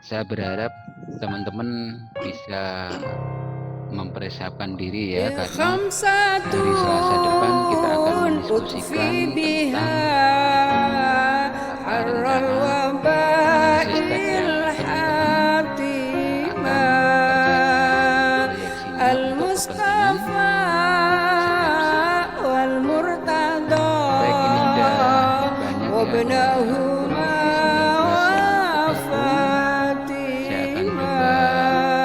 Saya berharap teman-teman bisa mempersiapkan diri ya, karena hari Selasa depan kita akan mendiskusikan tentang rencana analisis teks yang teman-teman akan kerjakan proyeksinya untuk kepentingan skripsi. Baik, ini sudah banyak ya kurang lebih 19 yang bergabung. Saya akan coba tampilkan kembali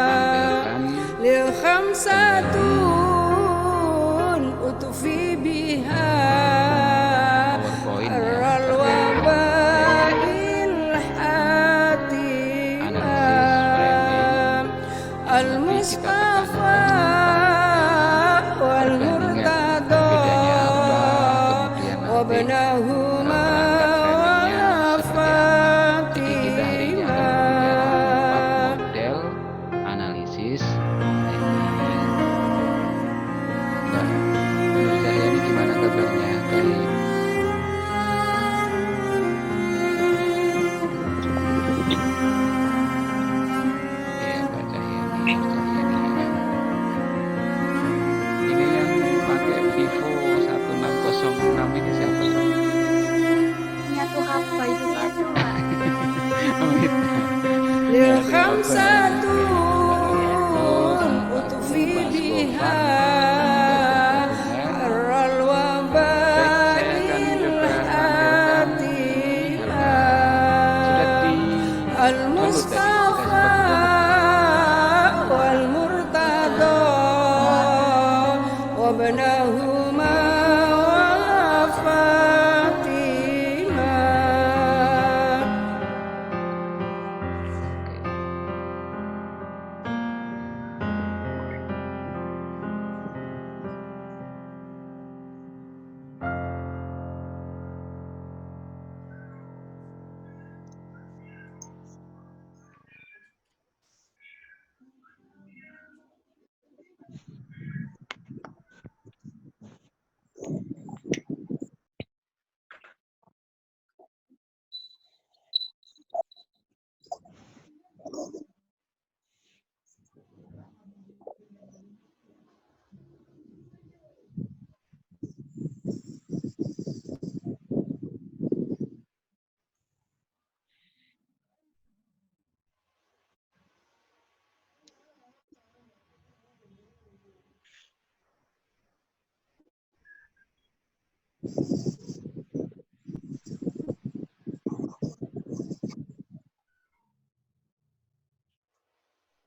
PowerPoint ya terkait analisis framing. Lebih kita tekankan pada perbandingan bedanya apa, kemudian nanti perangkat framingnya seperti apa. Jadi kita hari ini akan punya 4 model analisis framing. Mbak Nur Cahyani gimana kabarnya? Baik. Iya, Mbak Cahyani, Nur Cahyani ya. Ini yang pakai Vivo 1606 ini siapa? Punya tuh apa itu Kak? Oh, itu.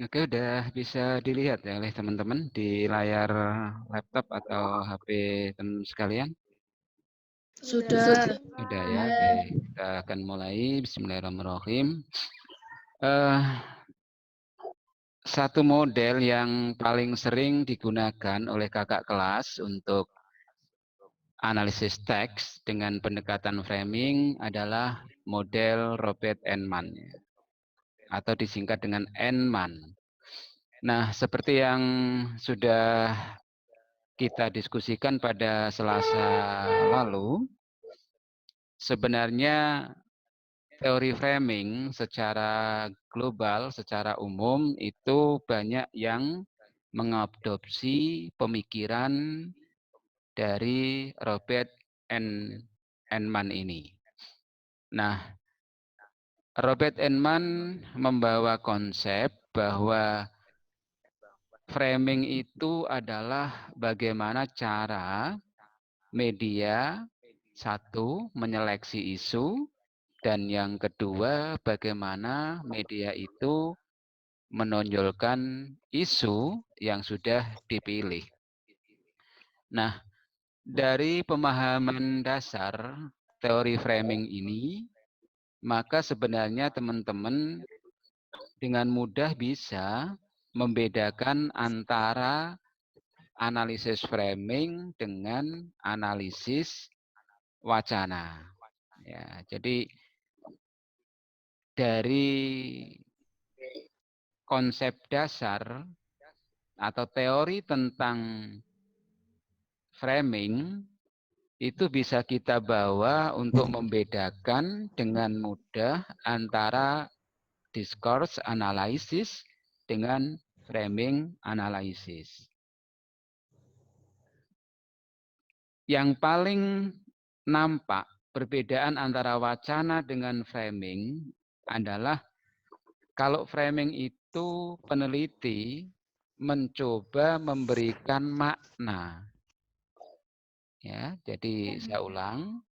Oke, udah bisa dilihat ya oleh teman-teman di layar laptop atau HP teman sekalian? Sudah. Sudah ya, baik. Kita akan mulai. Bismillahirrahmanirrahim. Satu model yang paling sering digunakan oleh kakak kelas untuk analisis teks dengan pendekatan framing adalah model Robert-Enman atau disingkat dengan Enman. Nah, seperti yang sudah kita diskusikan pada Selasa lalu, sebenarnya teori framing secara global, secara umum itu banyak yang mengadopsi pemikiran dari Robert Enman ini. Nah, Robert Enman membawa konsep bahwa framing itu adalah bagaimana cara media satu menyeleksi isu, dan yang kedua bagaimana media itu menonjolkan isu yang sudah dipilih. Nah, dari pemahaman dasar teori framing ini, maka sebenarnya teman-teman dengan mudah bisa membedakan antara analisis framing dengan analisis wacana. Ya, jadi dari konsep dasar atau teori tentang framing itu bisa kita bawa untuk membedakan dengan mudah antara discourse analysis dengan framing analysis. Yang paling nampak perbedaan antara wacana dengan framing adalah kalau framing itu peneliti mencoba memberikan makna. Ya, jadi saya ulang,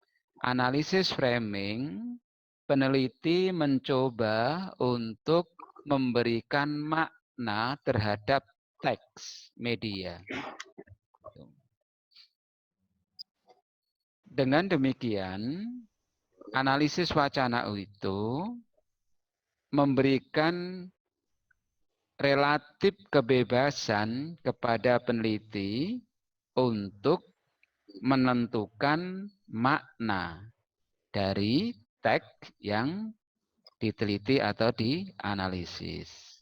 analisis framing peneliti mencoba untuk memberikan makna terhadap teks media. Dengan demikian, analisis wacana itu memberikan relatif kebebasan kepada peneliti untuk menentukan makna dari teks yang diteliti atau dianalisis.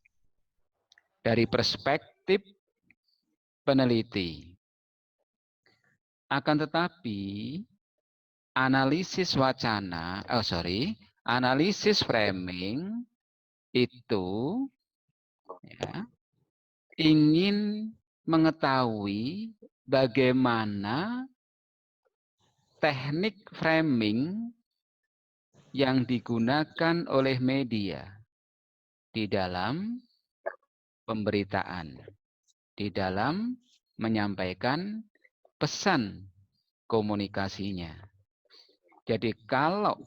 Dari perspektif peneliti. Akan tetapi, analisis wacana, analisis framing itu ya, ingin mengetahui bagaimana teknik framing yang digunakan oleh media di dalam pemberitaan, di dalam menyampaikan pesan komunikasinya. Jadi kalau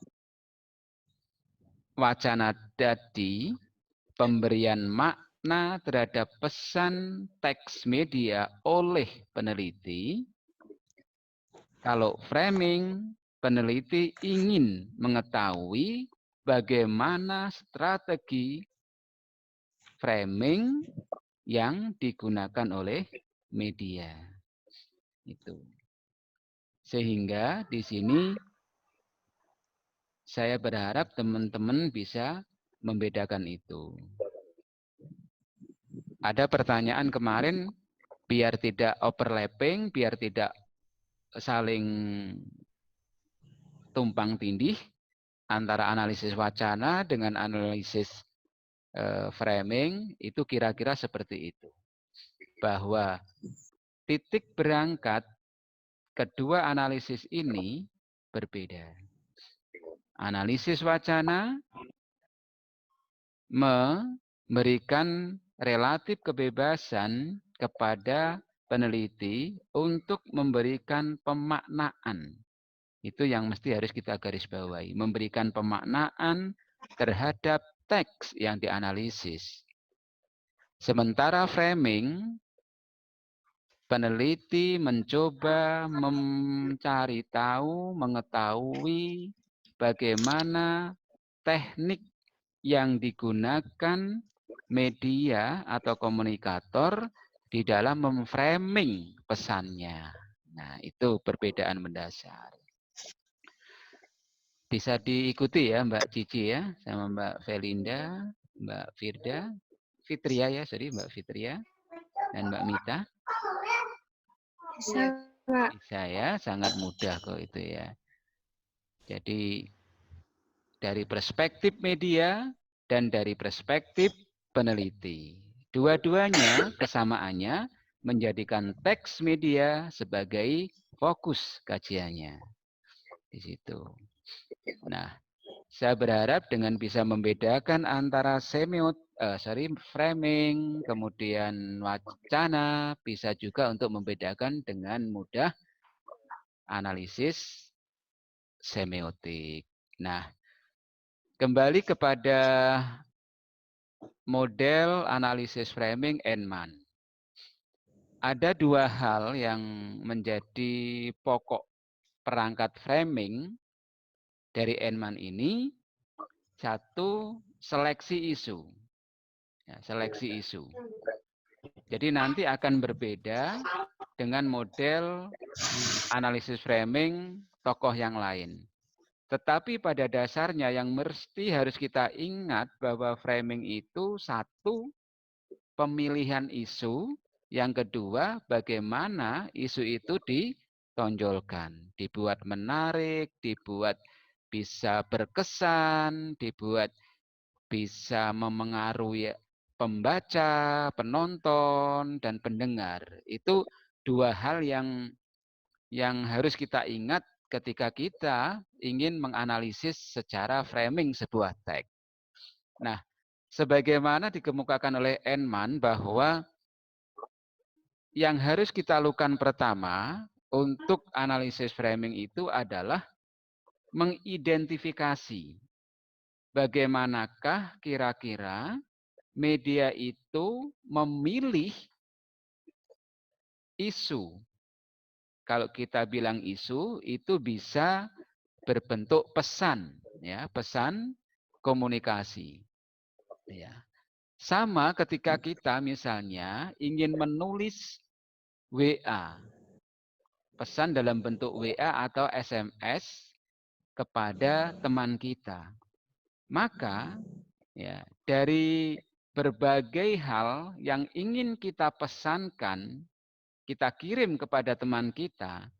wacana tadi pemberian makna terhadap pesan teks media oleh peneliti, kalau framing peneliti ingin mengetahui bagaimana strategi framing yang digunakan oleh media. Itu. Sehingga di sini saya berharap teman-teman bisa membedakan itu. Ada pertanyaan kemarin, biar tidak overlapping, biar tidak saling tumpang tindih antara analisis wacana dengan analisis framing, itu kira-kira seperti itu. Bahwa titik berangkat kedua analisis ini berbeda. Analisis wacana memberikan relatif kebebasan kepada peneliti untuk memberikan pemaknaan. Itu yang mesti harus kita garis bawahi. Memberikan pemaknaan terhadap teks yang dianalisis. Sementara framing, peneliti mencoba mencari tahu, mengetahui bagaimana teknik yang digunakan media atau komunikator di dalam memframing pesannya. Nah, itu perbedaan mendasar. Bisa diikuti ya Mbak Cici ya, sama Mbak Felinda, Mbak Firda, Fitria ya, Mbak Fitria, dan Mbak Mita. Bisa ya, sangat mudah kok itu ya. Jadi dari perspektif media dan dari perspektif peneliti. Dua-duanya kesamaannya menjadikan teks media sebagai fokus kajiannya. Di situ. Nah, saya berharap dengan bisa membedakan antara framing, kemudian wacana, bisa juga untuk membedakan dengan mudah analisis semiotik. Nah, kembali kepada model analisis framing Ehnman. Ada dua hal yang menjadi pokok perangkat framing dari Ehnman ini. Satu, seleksi isu. Ya, seleksi isu. Jadi nanti akan berbeda dengan model analisis framing tokoh yang lain. Tetapi pada dasarnya yang mesti harus kita ingat bahwa framing itu satu, pemilihan isu. Yang kedua, bagaimana isu itu ditonjolkan. Dibuat menarik, dibuat bisa berkesan, dibuat bisa memengaruhi pembaca, penonton, dan pendengar. Itu dua hal yang harus kita ingat ketika kita ingin menganalisis secara framing sebuah teks. Nah, sebagaimana dikemukakan oleh Enman bahwa yang harus kita lakukan pertama untuk analisis framing itu adalah mengidentifikasi bagaimanakah kira-kira media itu memilih isu. Kalau kita bilang isu, itu bisa berbentuk pesan, ya, pesan komunikasi. Ya. Sama ketika kita misalnya ingin menulis WA, pesan dalam bentuk WA atau SMS kepada teman kita. Maka ya, dari berbagai hal yang ingin kita pesankan, kita kirim kepada teman kita,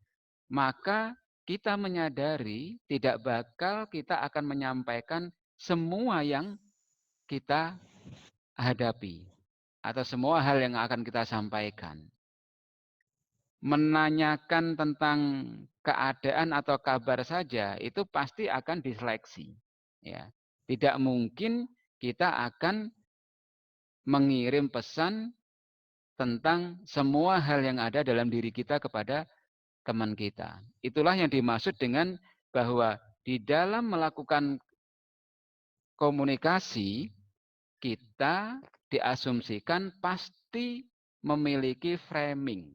maka kita menyadari tidak bakal kita akan menyampaikan semua yang kita hadapi atau semua hal yang akan kita sampaikan. Menanyakan tentang keadaan atau kabar saja itu pasti akan diseleksi. Ya. Tidak mungkin kita akan mengirim pesan tentang semua hal yang ada dalam diri kita kepada teman kita. Itulah yang dimaksud dengan bahwa di dalam melakukan komunikasi, kita diasumsikan pasti memiliki framing.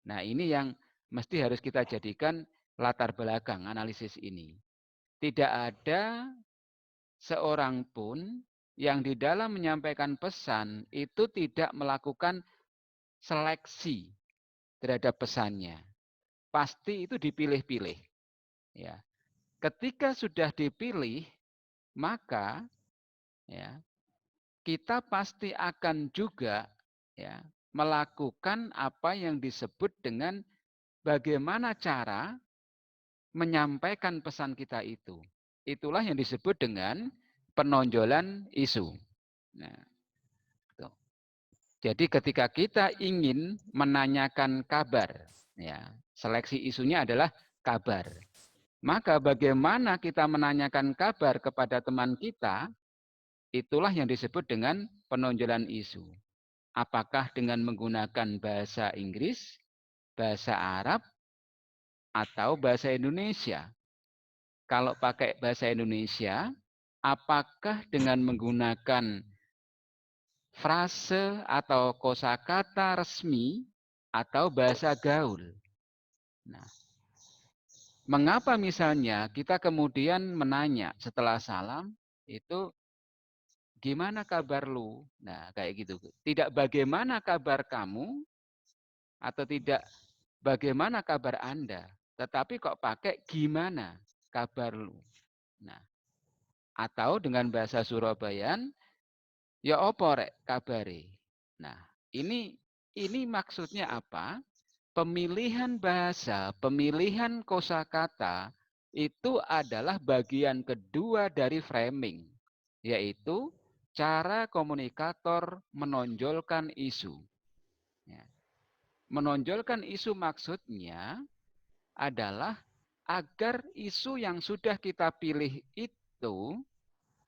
Nah, ini yang mesti harus kita jadikan latar belakang analisis ini. Tidak ada seorang pun yang di dalam menyampaikan pesan itu tidak melakukan seleksi terhadap pesannya. Pasti itu dipilih-pilih. Ya. Ketika sudah dipilih, maka ya, kita pasti akan juga ya, melakukan apa yang disebut dengan bagaimana cara menyampaikan pesan kita itu. Itulah yang disebut dengan penonjolan isu. Nah, tuh. Jadi ketika kita ingin menanyakan kabar, ya, seleksi isunya adalah kabar. Maka bagaimana kita menanyakan kabar kepada teman kita, itulah yang disebut dengan penonjolan isu. Apakah dengan menggunakan bahasa Inggris, bahasa Arab, atau bahasa Indonesia? Kalau pakai bahasa Indonesia, apakah dengan menggunakan frase atau kosakata resmi atau bahasa gaul? Nah, mengapa misalnya kita kemudian menanya setelah salam itu gimana kabar lu? Nah, kayak gitu. Tidak bagaimana kabar kamu atau tidak bagaimana kabar Anda, tetapi kok pakai gimana kabar lu? Nah, atau dengan bahasa Surabayaan, ya opo rek kabare. Nah, ini maksudnya apa? Pemilihan bahasa, pemilihan kosakata itu adalah bagian kedua dari framing, yaitu cara komunikator menonjolkan isu. Ya. Menonjolkan isu maksudnya adalah agar isu yang sudah kita pilih itu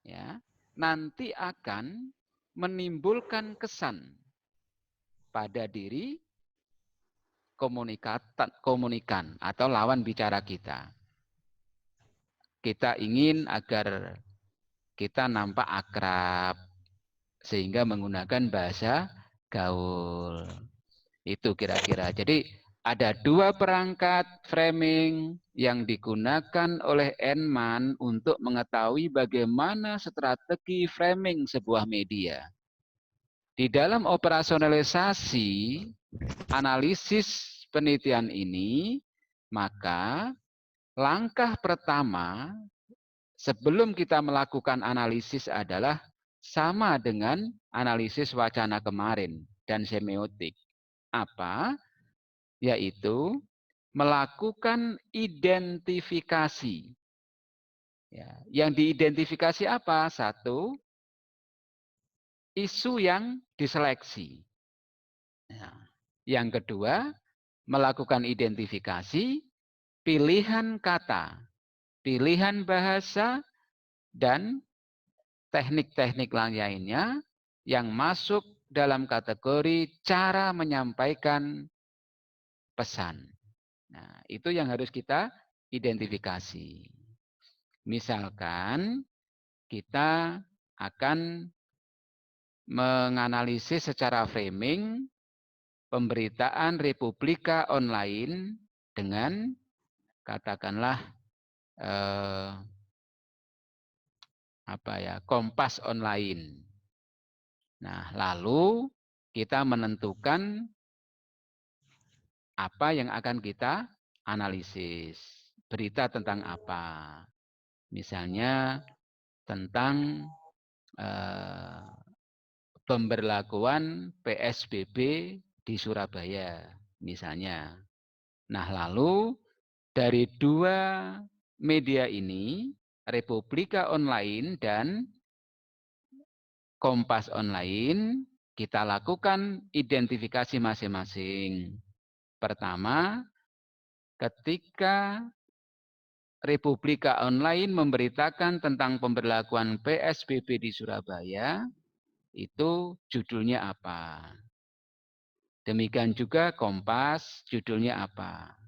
ya, nanti akan menimbulkan kesan pada diri komunikan atau lawan bicara kita. Kita ingin agar kita nampak akrab sehingga menggunakan bahasa gaul. Itu kira-kira. Jadi ada dua perangkat framing yang digunakan oleh Enman untuk mengetahui bagaimana strategi framing sebuah media. Di dalam operasionalisasi analisis penelitian ini, maka langkah pertama sebelum kita melakukan analisis adalah sama dengan analisis wacana kemarin dan semiotik. Apa? Yaitu melakukan identifikasi. Ya, yang diidentifikasi apa? Satu, isu yang diseleksi. Nah, yang kedua, melakukan identifikasi, pilihan kata, pilihan bahasa, dan teknik-teknik lainnya yang masuk dalam kategori cara menyampaikan pesan. Nah, itu yang harus kita identifikasi. Misalkan kita akan menganalisis secara framing pemberitaan Republika Online dengan katakanlah Kompas Online. Nah, lalu kita menentukan apa yang akan kita analisis. Berita tentang apa? Misalnya tentang pemberlakuan PSBB di Surabaya, misalnya. Nah, lalu dari dua media ini, Republika Online dan Kompas Online, kita lakukan identifikasi masing-masing. Pertama, ketika Republika Online memberitakan tentang pemberlakuan PSBB di Surabaya, itu judulnya apa? Demikian juga Kompas, judulnya apa?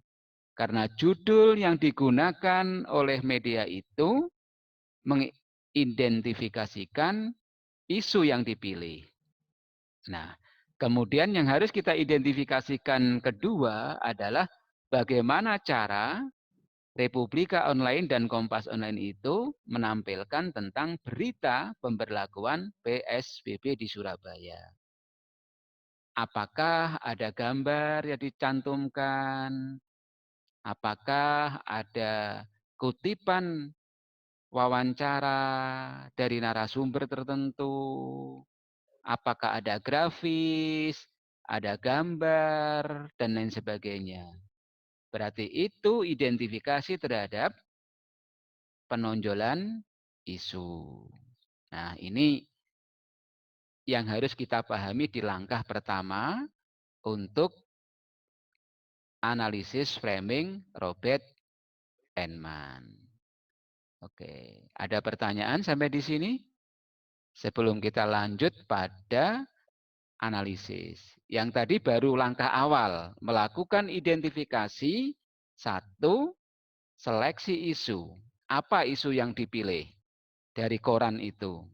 Karena judul yang digunakan oleh media itu mengidentifikasikan isu yang dipilih. Nah, kemudian yang harus kita identifikasikan kedua adalah bagaimana cara Republika Online dan Kompas Online itu menampilkan tentang berita pemberlakuan PSBB di Surabaya. Apakah ada gambar yang dicantumkan? Apakah ada kutipan wawancara dari narasumber tertentu? Apakah ada grafis, ada gambar, dan lain sebagainya. Berarti itu identifikasi terhadap penonjolan isu. Nah, ini yang harus kita pahami di langkah pertama untuk analisis framing Robert Enman. Oke, ada pertanyaan sampai di sini? Sebelum kita lanjut pada analisis. Yang tadi baru langkah awal, melakukan identifikasi, satu, seleksi isu. Apa isu yang dipilih dari koran itu?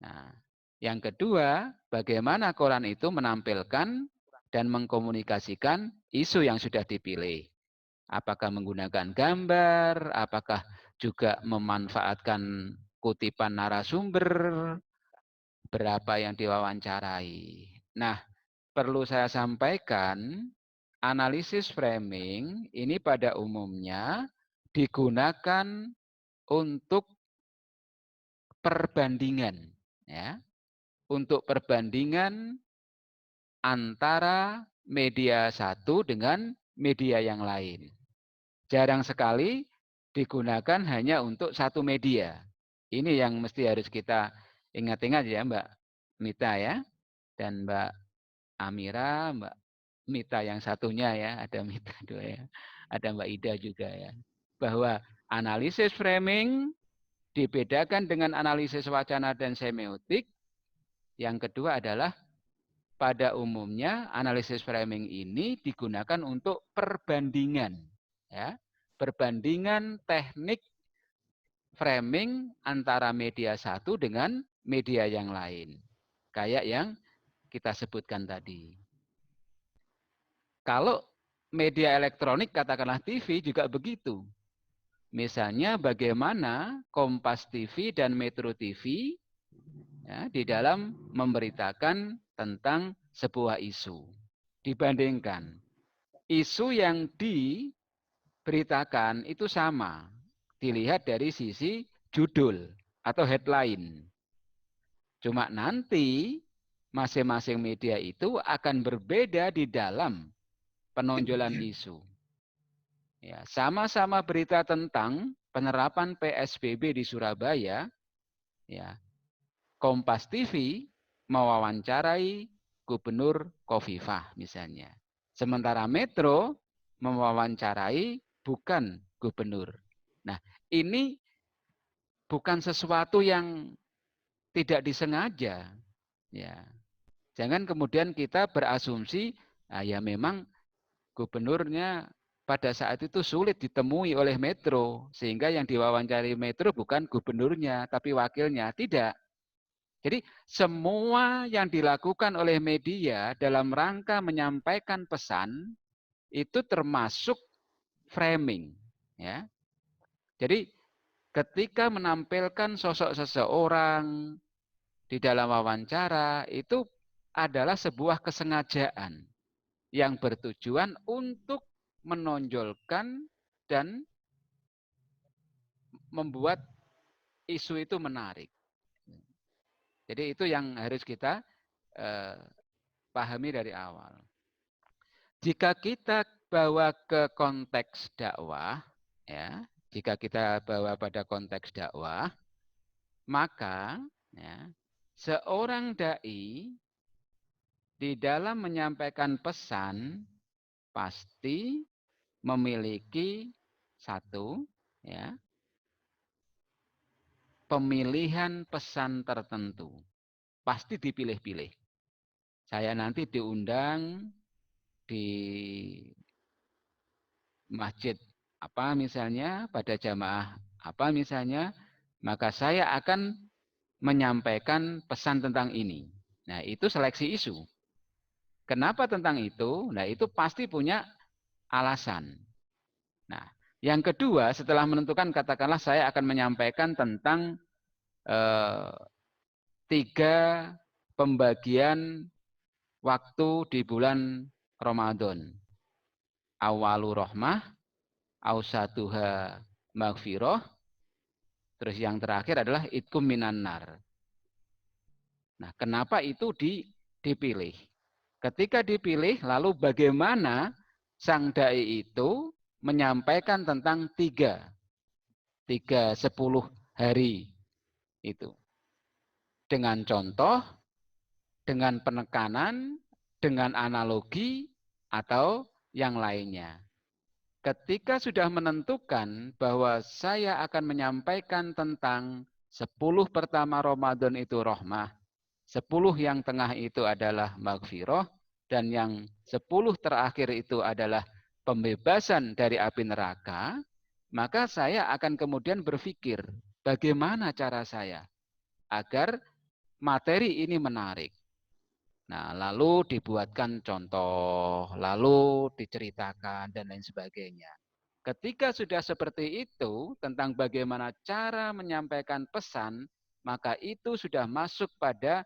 Nah, yang kedua, bagaimana koran itu menampilkan dan mengkomunikasikan isu yang sudah dipilih. Apakah menggunakan gambar, apakah juga memanfaatkan kutipan narasumber, berapa yang diwawancarai. Nah, perlu saya sampaikan, analisis framing ini pada umumnya digunakan untuk perbandingan, ya, untuk perbandingan antara media satu dengan media yang lain. Jarang sekali digunakan hanya untuk satu media. Ini yang mesti harus kita ingat-ingat ya Mbak Mita ya, dan Mbak Amira, Mbak Mita yang satunya ya, ada Mita dua ya, ada Mbak Ida juga ya. Bahwa analisis framing dibedakan dengan analisis wacana dan semiotik. Yang kedua adalah pada umumnya analisis framing ini digunakan untuk perbandingan, ya, perbandingan teknik framing antara media satu dengan media yang lain. Kayak yang kita sebutkan tadi. Kalau media elektronik, katakanlah TV juga begitu. Misalnya bagaimana Kompas TV dan Metro TV ya, di dalam memberitakan tentang sebuah isu. Dibandingkan isu yang diberitakan itu sama. Dilihat dari sisi judul atau headline. Cuma nanti masing-masing media itu akan berbeda di dalam penonjolan isu. Ya, sama-sama berita tentang penerapan PSBB di Surabaya, ya, Kompas TV mewawancarai Gubernur Khofifah misalnya. Sementara Metro mewawancarai bukan gubernur. Nah, ini bukan sesuatu yang tidak disengaja. Ya. Jangan kemudian kita berasumsi, ya memang gubernurnya pada saat itu sulit ditemui oleh Metro, sehingga yang diwawancari Metro bukan gubernurnya, tapi wakilnya. Tidak. Jadi semua yang dilakukan oleh media dalam rangka menyampaikan pesan itu termasuk framing. Ya. Jadi ketika menampilkan sosok seseorang di dalam wawancara itu adalah sebuah kesengajaan yang bertujuan untuk menonjolkan dan membuat isu itu menarik. Jadi itu yang harus kita pahami dari awal. Jika kita bawa ke konteks dakwah, ya, jika kita bawa pada konteks dakwah, maka ya, seorang dai di dalam menyampaikan pesan pasti memiliki satu, ya, pemilihan pesan tertentu. Pasti dipilih-pilih. Saya nanti diundang di masjid apa misalnya, pada jamaah apa misalnya, maka saya akan menyampaikan pesan tentang ini. Nah, itu seleksi isu. Kenapa tentang itu? Nah, itu pasti punya alasan. Nah, yang kedua, setelah menentukan, katakanlah saya akan menyampaikan tentang 3 pembagian waktu di bulan Ramadan. Awalu rahmah, ausatuha maghfirah, terus yang terakhir adalah itkum minan nar. Nah, kenapa itu dipilih? Ketika dipilih, lalu bagaimana sang dai itu menyampaikan tentang 10 hari itu. Dengan contoh, dengan penekanan, dengan analogi, atau yang lainnya. Ketika sudah menentukan bahwa saya akan menyampaikan tentang 10 pertama Ramadan itu rahmah, 10 yang tengah itu adalah maghfirah, dan yang 10 terakhir itu adalah pembebasan dari api neraka, maka saya akan kemudian berpikir, bagaimana cara saya agar materi ini menarik. Nah, lalu dibuatkan contoh, lalu diceritakan, dan lain sebagainya. Ketika sudah seperti itu, tentang bagaimana cara menyampaikan pesan, maka itu sudah masuk pada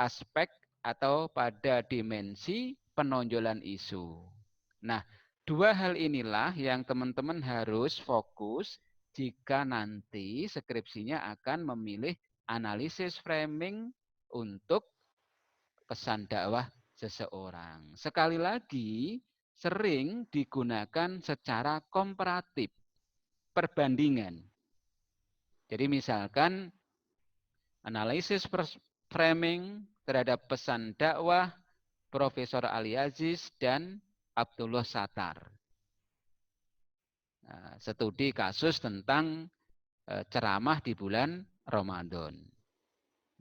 aspek atau pada dimensi penonjolan isu. Nah, 2 hal inilah yang teman-teman harus fokus jika nanti skripsinya akan memilih analisis framing untuk pesan dakwah seseorang. Sekali lagi, sering digunakan secara komparatif, perbandingan. Jadi misalkan analisis framing terhadap pesan dakwah Profesor Ali Aziz dan Abdullah Sattar. Nah, studi kasus tentang ceramah di bulan Ramadan.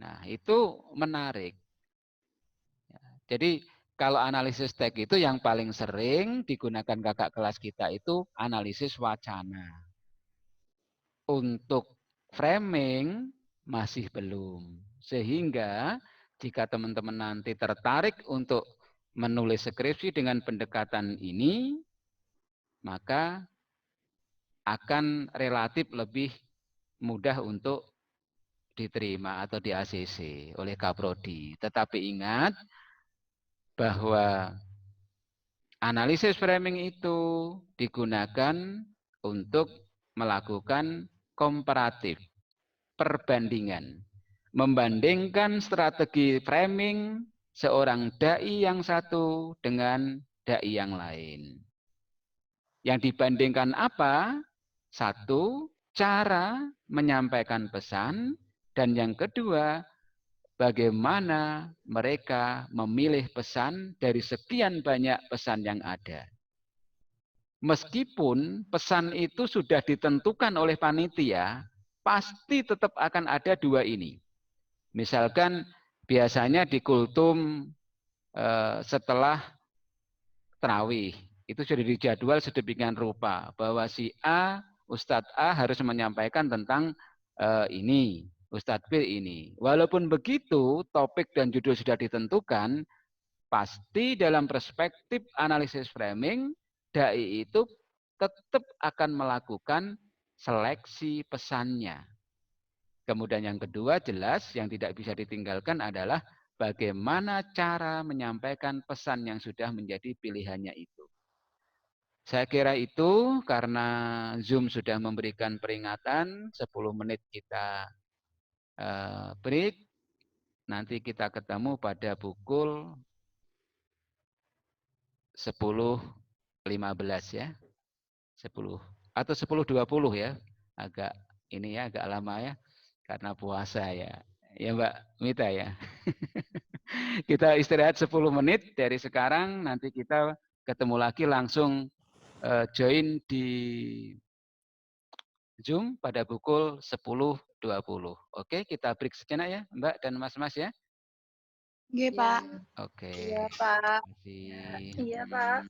Nah, itu menarik. Jadi kalau analisis teks itu yang paling sering digunakan kakak kelas kita itu analisis wacana. Untuk framing masih belum. Sehingga jika teman-teman nanti tertarik untuk menulis skripsi dengan pendekatan ini, maka akan relatif lebih mudah untuk diterima atau di ACC oleh Kaprodi. Tetapi ingat bahwa analisis framing itu digunakan untuk melakukan komparatif, perbandingan. Membandingkan strategi framing seorang dai yang satu dengan dai yang lain. Yang dibandingkan apa? Satu, cara menyampaikan pesan, Dan yang kedua, bagaimana mereka memilih pesan dari sekian banyak pesan yang ada. Meskipun pesan itu sudah ditentukan oleh panitia, pasti tetap akan ada dua ini. Misalkan biasanya di kultum setelah tarawih, itu sudah dijadwal sedemikian rupa bahwa si A, Ustadz A harus menyampaikan tentang ini, Ustadz B ini. Walaupun begitu, topik dan judul sudah ditentukan, pasti dalam perspektif analisis framing, dai itu tetap akan melakukan seleksi pesannya. Kemudian yang kedua jelas yang tidak bisa ditinggalkan adalah bagaimana cara menyampaikan pesan yang sudah menjadi pilihannya itu. Saya kira itu karena Zoom sudah memberikan peringatan 10 menit kita break. Nanti kita ketemu pada pukul 10.15 ya. 10 atau 10.20 ya. Agak ini ya agak lama ya karena puasa ya. Ya Mbak Mita ya. Kita istirahat 10 menit dari sekarang, nanti kita ketemu lagi langsung join di Zoom pada pukul 10.20. Oke, kita break sejenak ya, Mbak dan Mas-mas ya. Nggih, Pak. Oke. Iya, Pak. Terima kasih. Iya, Pak.